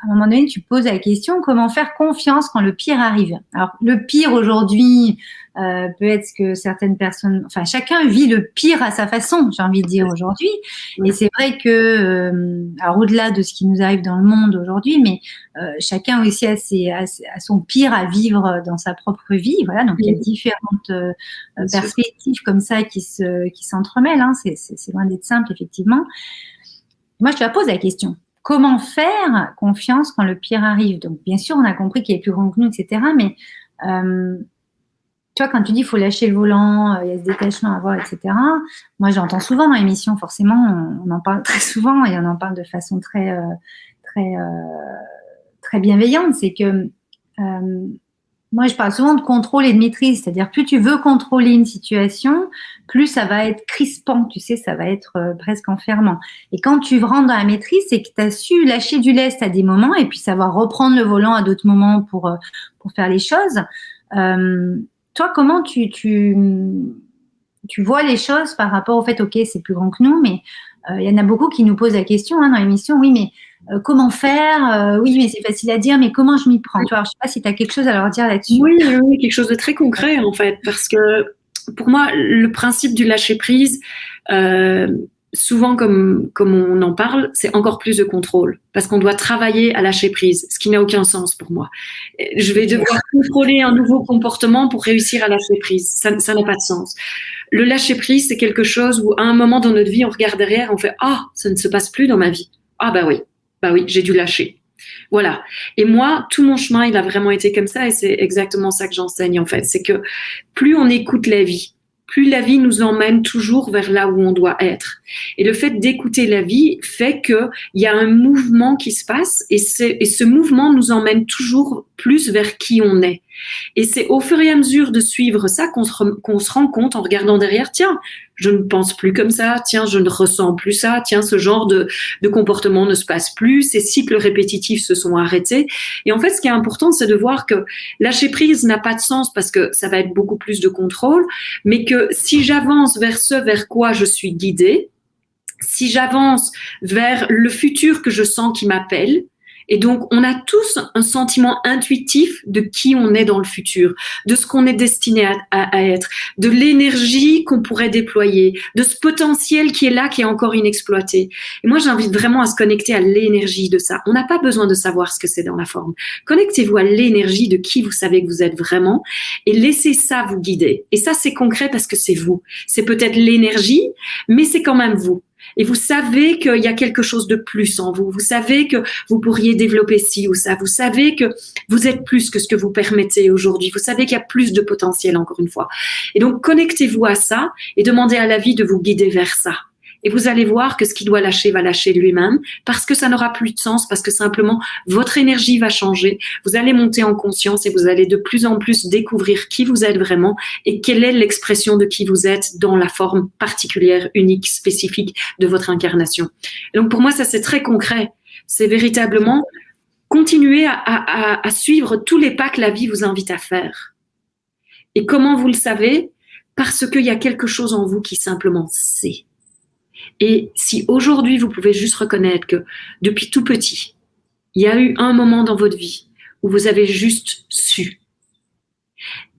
à un moment donné, tu poses la question comment faire confiance quand le pire arrive. Alors, le pire aujourd'hui peut être ce que certaines personnes, enfin, chacun vit le pire à sa façon, j'ai envie de dire aujourd'hui. Et c'est vrai que, alors au-delà de ce qui nous arrive dans le monde aujourd'hui, mais chacun aussi a son pire à vivre dans sa propre vie. Voilà, donc il y a différentes perspectives comme ça qui s'entremêlent. Hein. C'est loin d'être simple, effectivement. Moi, je te la pose la question. Comment faire confiance quand le pire arrive? Donc, bien sûr, on a compris qu'il est plus grand que nous, etc. Mais, tu vois, quand tu dis qu'il faut lâcher le volant, il y a ce détachement à avoir, etc. Moi, j'entends souvent dans l'émission, forcément, on en parle très souvent et on en parle de façon très bienveillante. C'est que moi, je parle souvent de contrôle et de maîtrise. C'est-à-dire, plus tu veux contrôler une situation, plus ça va être crispant, tu sais, ça va être presque enfermant. Et quand tu rentres dans la maîtrise, c'est que tu as su lâcher du lest à des moments et puis savoir reprendre le volant à d'autres moments pour faire les choses. Toi, comment tu vois les choses par rapport au fait, ok, c'est plus grand que nous, mais il y en a beaucoup qui nous posent la question dans l'émission, oui, mais comment faire? Oui, mais c'est facile à dire, mais comment je m'y prends? Tu vois, alors, je ne sais pas si tu as quelque chose à leur dire là-dessus. Oui, quelque chose de très concret, en fait, parce que pour moi, le principe du lâcher-prise, souvent, comme on en parle, c'est encore plus de contrôle, parce qu'on doit travailler à lâcher prise, ce qui n'a aucun sens pour moi. Je vais devoir contrôler un nouveau comportement pour réussir à lâcher prise. Ça n'a pas de sens. Le lâcher prise, c'est quelque chose où, à un moment dans notre vie, on regarde derrière, on fait « Ah, ça ne se passe plus dans ma vie. Ah, bah oui, j'ai dû lâcher. » Voilà. Et moi, tout mon chemin, il a vraiment été comme ça, et c'est exactement ça que j'enseigne, en fait. C'est que plus on écoute la vie, plus la vie nous emmène toujours vers là où on doit être. Et le fait d'écouter la vie fait qu'il y a un mouvement qui se passe et ce mouvement nous emmène toujours plus vers qui on est. Et c'est au fur et à mesure de suivre ça qu'on se rend compte en regardant derrière, tiens, je ne pense plus comme ça, tiens, je ne ressens plus ça, tiens, ce genre de comportement ne se passe plus, ces cycles répétitifs se sont arrêtés. Et en fait, ce qui est important, c'est de voir que lâcher prise n'a pas de sens parce que ça va être beaucoup plus de contrôle, mais que si j'avance vers ce vers quoi je suis guidée, si j'avance vers le futur que je sens qui m'appelle, et donc on a tous un sentiment intuitif de qui on est dans le futur, de ce qu'on est destiné à être, de l'énergie qu'on pourrait déployer, de ce potentiel qui est là, qui est encore inexploité. Et moi, j'invite vraiment à se connecter à l'énergie de ça. On n'a pas besoin de savoir ce que c'est dans la forme. Connectez-vous à l'énergie de qui vous savez que vous êtes vraiment et laissez ça vous guider. Et ça, c'est concret parce que c'est vous. C'est peut-être l'énergie, mais c'est quand même vous. Et vous savez qu'il y a quelque chose de plus en vous. Vous savez que vous pourriez développer ci ou ça. Vous savez que vous êtes plus que ce que vous permettez aujourd'hui. Vous savez qu'il y a plus de potentiel, encore une fois. Et donc, connectez-vous à ça et demandez à la vie de vous guider vers ça. Et vous allez voir que ce qui doit lâcher va lâcher lui-même parce que ça n'aura plus de sens, parce que simplement votre énergie va changer. Vous allez monter en conscience et vous allez de plus en plus découvrir qui vous êtes vraiment et quelle est l'expression de qui vous êtes dans la forme particulière, unique, spécifique de votre incarnation. Et donc pour moi, ça c'est très concret. C'est véritablement continuer à suivre tous les pas que la vie vous invite à faire. Et comment vous le savez? Parce qu'il y a quelque chose en vous qui simplement sait. Et si aujourd'hui, vous pouvez juste reconnaître que depuis tout petit, il y a eu un moment dans votre vie où vous avez juste su.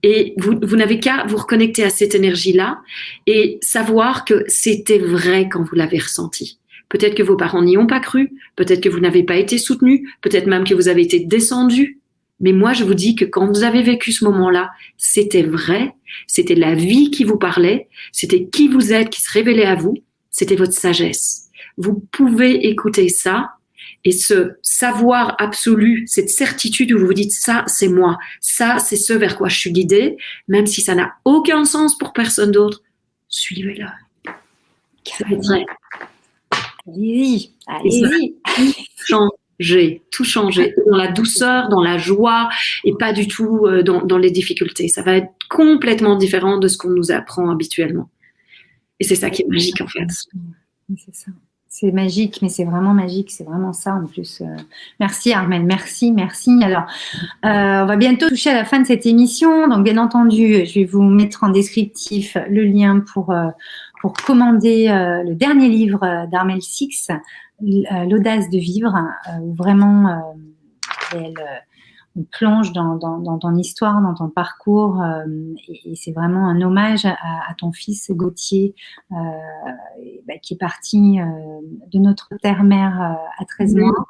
Et vous n'avez qu'à vous reconnecter à cette énergie-là et savoir que c'était vrai quand vous l'avez ressenti. Peut-être que vos parents n'y ont pas cru, peut-être que vous n'avez pas été soutenu, peut-être même que vous avez été descendu. Mais moi, je vous dis que quand vous avez vécu ce moment-là, c'était vrai, c'était la vie qui vous parlait, c'était qui vous êtes qui se révélait à vous. C'était votre sagesse. Vous pouvez écouter ça et ce savoir absolu, cette certitude où vous vous dites ça, c'est moi, ça, c'est ce vers quoi je suis guidée, même si ça n'a aucun sens pour personne d'autre, suivez-le. C'est vrai. Allez-y, allez-y. Tout changer, dans la douceur, dans la joie et pas du tout dans les difficultés. Ça va être complètement différent de ce qu'on nous apprend habituellement. Et c'est ça qui est magique, en fait. C'est ça. C'est magique, mais c'est vraiment magique. C'est vraiment ça, en plus. Merci, Armelle. Merci. Alors, on va bientôt toucher à la fin de cette émission. Donc, bien entendu, je vais vous mettre en descriptif le lien pour commander le dernier livre d'Armelle Six, L'audace de vivre, où vraiment, on plonge dans ton histoire, dans ton parcours, et c'est vraiment un hommage à ton fils Gauthier, qui est parti de notre terre-mère à 13 mois.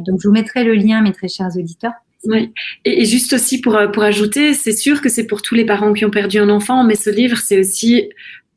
Donc, je vous mettrai le lien, mes très chers auditeurs. Oui, et juste aussi pour ajouter, c'est sûr que c'est pour tous les parents qui ont perdu un enfant, mais ce livre, c'est aussi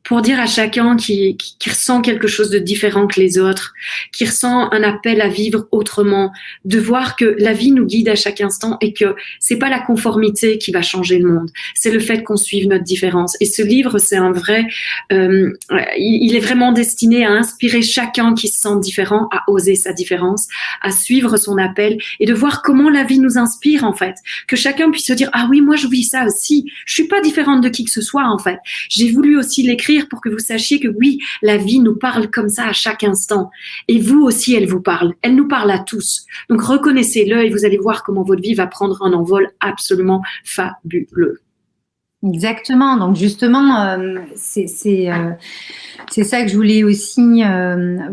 pour dire à chacun qui ressent quelque chose de différent que les autres, qui ressent un appel à vivre autrement, de voir que la vie nous guide à chaque instant et que c'est pas la conformité qui va changer le monde, c'est le fait qu'on suive notre différence. Et ce livre, c'est un vrai, il est vraiment destiné à inspirer chacun qui se sent différent, à oser sa différence, à suivre son appel et de voir comment la vie nous inspire en fait, que chacun puisse se dire ah oui moi je vis ça aussi, je suis pas différente de qui que ce soit en fait. J'ai voulu aussi l'écrire pour que vous sachiez que oui, la vie nous parle comme ça à chaque instant. Et vous aussi, elle vous parle. Elle nous parle à tous. Donc, reconnaissez-le et vous allez voir comment votre vie va prendre un envol absolument fabuleux. Exactement. Donc, justement, c'est ça que je voulais aussi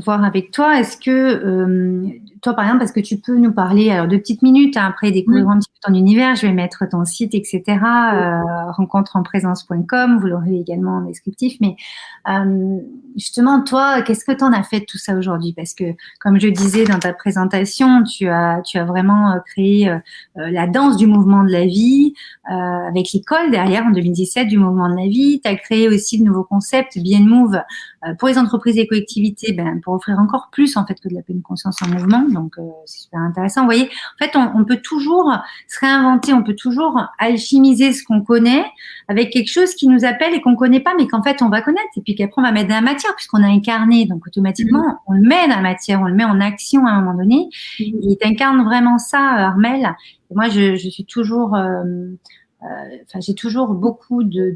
voir avec toi. Est-ce que toi, par exemple, parce que tu peux nous parler alors 2 petites minutes, hein, après découvrir un petit peu ton univers, je vais mettre ton site, etc. Rencontresenprésence.com, vous l'aurez également en descriptif. Mais justement, toi, qu'est-ce que tu en as fait de tout ça aujourd'hui? Parce que, comme je disais dans ta présentation, tu as vraiment créé la danse du mouvement de la vie avec l'école derrière en 2017 du mouvement de la vie. Tu as créé aussi de nouveaux concepts, Bien Move, pour les entreprises et collectivités, pour offrir encore plus en fait que de la pleine conscience en mouvement. Donc, c'est super intéressant. Vous voyez, en fait, on peut toujours se réinventer, on peut toujours alchimiser ce qu'on connaît avec quelque chose qui nous appelle et qu'on connaît pas, mais qu'en fait, on va connaître. Et puis qu'après, on va mettre dans la matière puisqu'on a incarné. Donc, automatiquement, on le met dans la matière, on le met en action à un moment donné. Et t'incarnes vraiment ça, Armelle. moi, je suis toujours, j'ai toujours beaucoup de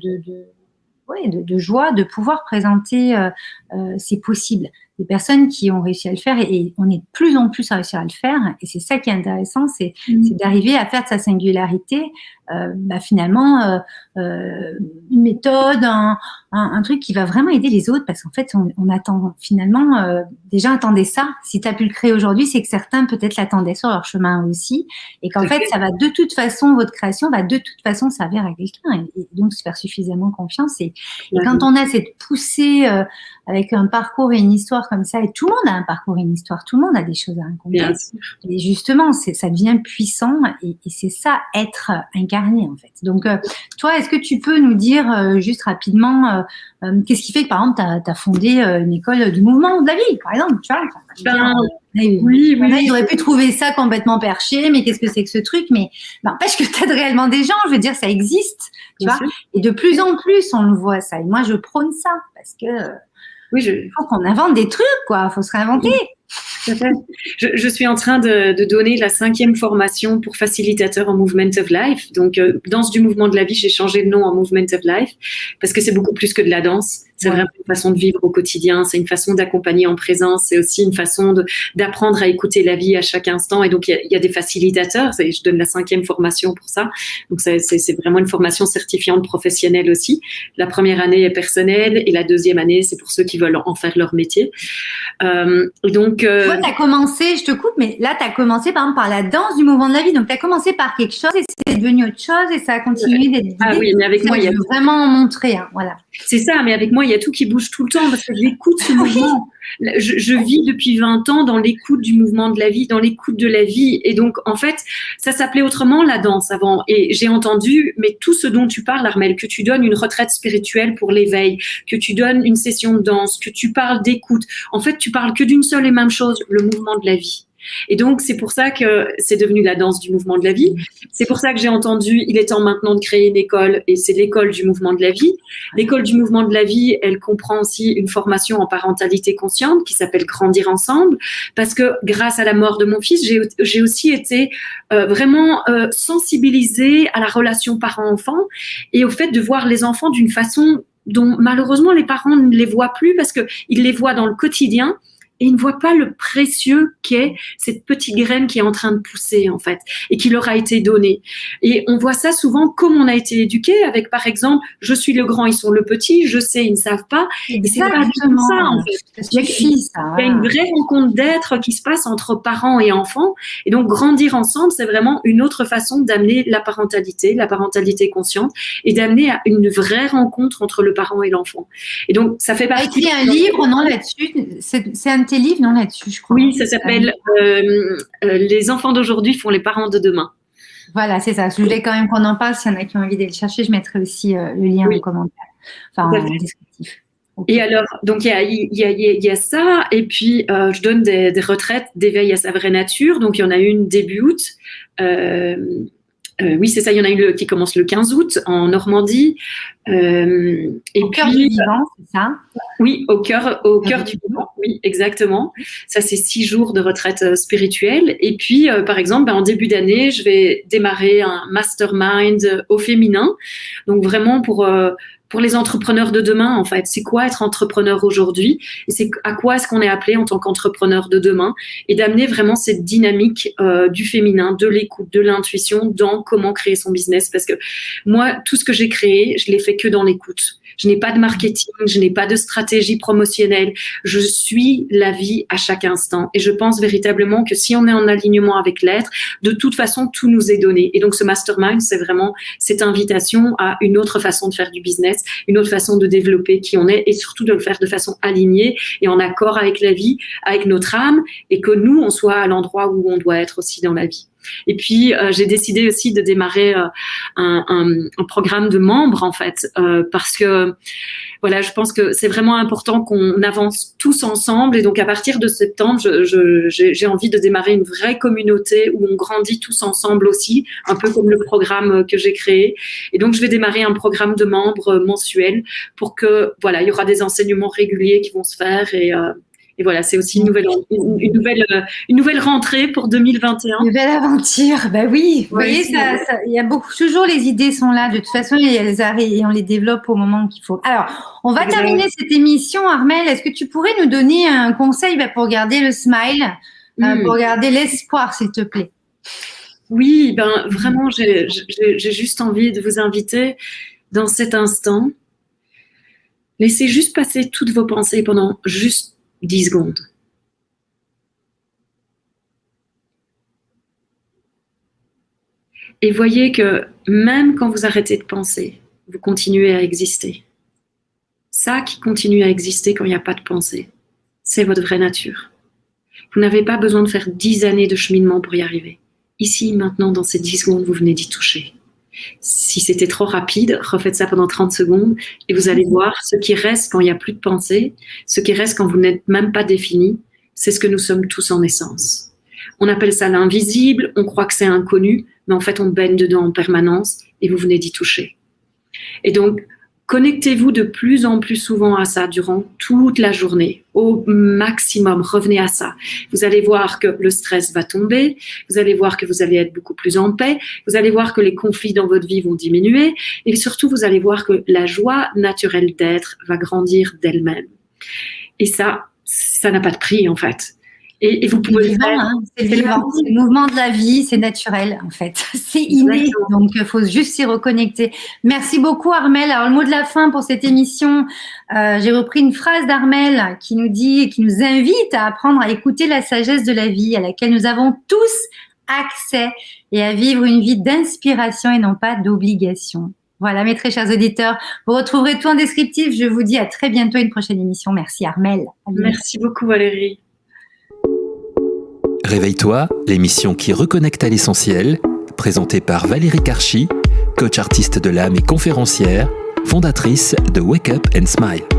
joie de pouvoir présenter ces possibles. Des personnes qui ont réussi à le faire et on est de plus en plus à réussir à le faire. Et c'est ça qui est intéressant, c'est d'arriver à faire de sa singularité finalement une méthode, un truc qui va vraiment aider les autres parce qu'en fait, on attend finalement, des gens attendaient ça. Si tu as pu le créer aujourd'hui, c'est que certains peut-être l'attendaient sur leur chemin aussi et qu'en fait, ça va de toute façon, votre création va de toute façon servir à quelqu'un et donc se faire suffisamment confiance. Et quand on a cette poussée avec un parcours et une histoire comme ça, et tout le monde a un parcours et une histoire, tout le monde a des choses à raconter. Et justement, ça devient puissant et c'est ça, être incarné en fait. Donc, toi, est-ce que tu peux nous dire juste rapidement qu'est-ce qui fait que par exemple, tu as fondé une école du mouvement de la vie, par exemple, tu vois oui. J'aurais pu trouver ça complètement perché, mais qu'est-ce que c'est que ce truc? Mais n'empêche que tu aides réellement des gens, je veux dire, ça existe, tu vois. Et de plus en plus, on le voit ça. Et moi, je prône ça parce que faut qu'on invente des trucs, quoi. Faut se réinventer. Je suis en train de donner la 5e formation pour facilitateur en Movement of Life. Donc, danse du mouvement de la vie, j'ai changé de nom en Movement of Life parce que c'est beaucoup plus que de la danse. C'est vraiment une façon de vivre au quotidien. C'est une façon d'accompagner en présence. C'est aussi une façon d'apprendre à écouter la vie à chaque instant. Et donc, il y a des facilitateurs. Je donne la 5e formation pour ça. Donc, c'est vraiment une formation certifiante professionnelle aussi. La première année est personnelle et la 2e année, c'est pour ceux qui veulent en faire leur métier. Donc, toi, tu as commencé, je te coupe, mais là, tu as commencé par exemple par la danse du mouvement de la vie. Donc, tu as commencé par quelque chose et c'est devenu autre chose et ça a continué d'être. Ah oui, mais avec moi, il y a vraiment montrer. Voilà. C'est ça, mais avec moi, il y a tout qui bouge tout le temps parce que j'écoute ce mouvement. Je vis depuis 20 ans dans l'écoute du mouvement de la vie, dans l'écoute de la vie. Et donc, en fait, ça s'appelait autrement la danse avant. Et j'ai entendu, mais tout ce dont tu parles, Armelle, que tu donnes une retraite spirituelle pour l'éveil, que tu donnes une session de danse, que tu parles d'écoute. En fait, tu parles que d'une seule et même chose, le mouvement de la vie. Et donc, c'est pour ça que c'est devenu la danse du mouvement de la vie. C'est pour ça que j'ai entendu, il est temps maintenant de créer une école et c'est l'école du mouvement de la vie. L'école du mouvement de la vie, elle comprend aussi une formation en parentalité consciente qui s'appelle Grandir ensemble parce que grâce à la mort de mon fils, j'ai aussi été vraiment sensibilisée à la relation parent-enfant et au fait de voir les enfants d'une façon dont malheureusement les parents ne les voient plus parce qu'ils les voient dans le quotidien. Et ils ne voient pas le précieux qu'est cette petite graine qui est en train de pousser, en fait, et qui leur a été donnée. Et on voit ça souvent comme on a été éduqué avec, par exemple, je suis le grand, ils sont le petit, je sais, ils ne savent pas. Et c'est pas du tout ça, en fait. Il y a une vraie rencontre d'être qui se passe entre parents et enfants. Et donc, grandir ensemble, c'est vraiment une autre façon d'amener la parentalité consciente, et d'amener à une vraie rencontre entre le parent et l'enfant. Et donc, ça fait partie. Il y a un livre, non, là-dessus. C'est un tes livres, non, là-dessus, je crois. Oui, ça s'appelle Les enfants d'aujourd'hui font les parents de demain. Voilà, c'est ça. Je voulais quand même qu'on en parle. S'il y en a qui ont envie d'aller le chercher, je mettrai aussi le lien en commentaire, en descriptif. Okay. Et alors, donc il y a ça, et puis je donne des retraites d'éveil à sa vraie nature. Donc il y en a une début août. Oui, c'est ça. Il y en a une qui commence le 15 août en Normandie. Et au cœur du vivant, c'est ça? Oui, au cœur du vivant. Oui, exactement. Ça, c'est 6 jours de retraite spirituelle. Et puis, par exemple, en début d'année, je vais démarrer un mastermind au féminin. Donc vraiment pour les entrepreneurs de demain, en fait. C'est quoi être entrepreneur aujourd'hui? Et c'est à quoi est-ce qu'on est appelé en tant qu'entrepreneur de demain? Et d'amener vraiment cette dynamique du féminin, de l'écoute, de l'intuition dans comment créer son business. Parce que moi, tout ce que j'ai créé, je l'ai fait que dans l'écoute. Je n'ai pas de marketing, je n'ai pas de stratégie promotionnelle. Je suis la vie à chaque instant. Et je pense véritablement que si on est en alignement avec l'être, de toute façon, tout nous est donné. Et donc, ce mastermind, c'est vraiment cette invitation à une autre façon de faire du business, une autre façon de développer qui on est et surtout de le faire de façon alignée et en accord avec la vie, avec notre âme et que nous, on soit à l'endroit où on doit être aussi dans la vie. Et puis, j'ai décidé aussi de démarrer un programme de membres, en fait, parce que, voilà, je pense que c'est vraiment important qu'on avance tous ensemble. Et donc, à partir de septembre, j'ai envie de démarrer une vraie communauté où on grandit tous ensemble aussi, un peu comme le programme que j'ai créé. Et donc, je vais démarrer un programme de membres mensuel pour que, voilà, il y aura des enseignements réguliers qui vont se faire et Et voilà, c'est aussi une nouvelle rentrée pour 2021. Une nouvelle aventure, bah oui. Vous voyez, il y a toujours les idées sont là. De toute façon, elles arrivent et on les développe au moment qu'il faut. Alors, on va terminer cette émission, Armelle. Est-ce que tu pourrais nous donner un conseil pour garder le smile, pour garder l'espoir, s'il te plaît? Oui, vraiment, j'ai juste envie de vous inviter dans cet instant. Laissez juste passer toutes vos pensées pendant juste 10 secondes. Et voyez que même quand vous arrêtez de penser, vous continuez à exister. Ça qui continue à exister quand il n'y a pas de pensée, c'est votre vraie nature. Vous n'avez pas besoin de faire 10 années de cheminement pour y arriver. Ici, maintenant, dans ces 10 secondes, vous venez d'y toucher. Si c'était trop rapide, refaites ça pendant 30 secondes et vous allez voir ce qui reste quand il n'y a plus de pensée, ce qui reste quand vous n'êtes même pas défini, c'est ce que nous sommes tous en essence. On appelle ça l'invisible, on croit que c'est inconnu, mais en fait on baigne dedans en permanence et vous venez d'y toucher. Et donc, connectez-vous de plus en plus souvent à ça durant toute la journée, au maximum, revenez à ça. Vous allez voir que le stress va tomber, vous allez voir que vous allez être beaucoup plus en paix, vous allez voir que les conflits dans votre vie vont diminuer et surtout vous allez voir que la joie naturelle d'être va grandir d'elle-même. Et ça n'a pas de prix en fait. Et vous pouvez c'est vivant, c'est vivant, c'est le mouvement de la vie, c'est naturel en fait, c'est inné. Exactement. Donc il faut juste s'y reconnecter. Merci beaucoup Armelle. Alors le mot de la fin pour cette émission, j'ai repris une phrase d'Armelle qui nous dit et qui nous invite à apprendre à écouter la sagesse de la vie à laquelle nous avons tous accès et à vivre une vie d'inspiration et non pas d'obligation. Voilà mes très chers auditeurs, vous retrouverez tout en descriptif. Je vous dis à très bientôt, une prochaine émission. Merci Armelle. Merci beaucoup Valérie. Réveille-toi, l'émission qui reconnecte à l'essentiel, présentée par Valérie Karchi, coach artiste de l'âme et conférencière, fondatrice de Wake Up and Smile.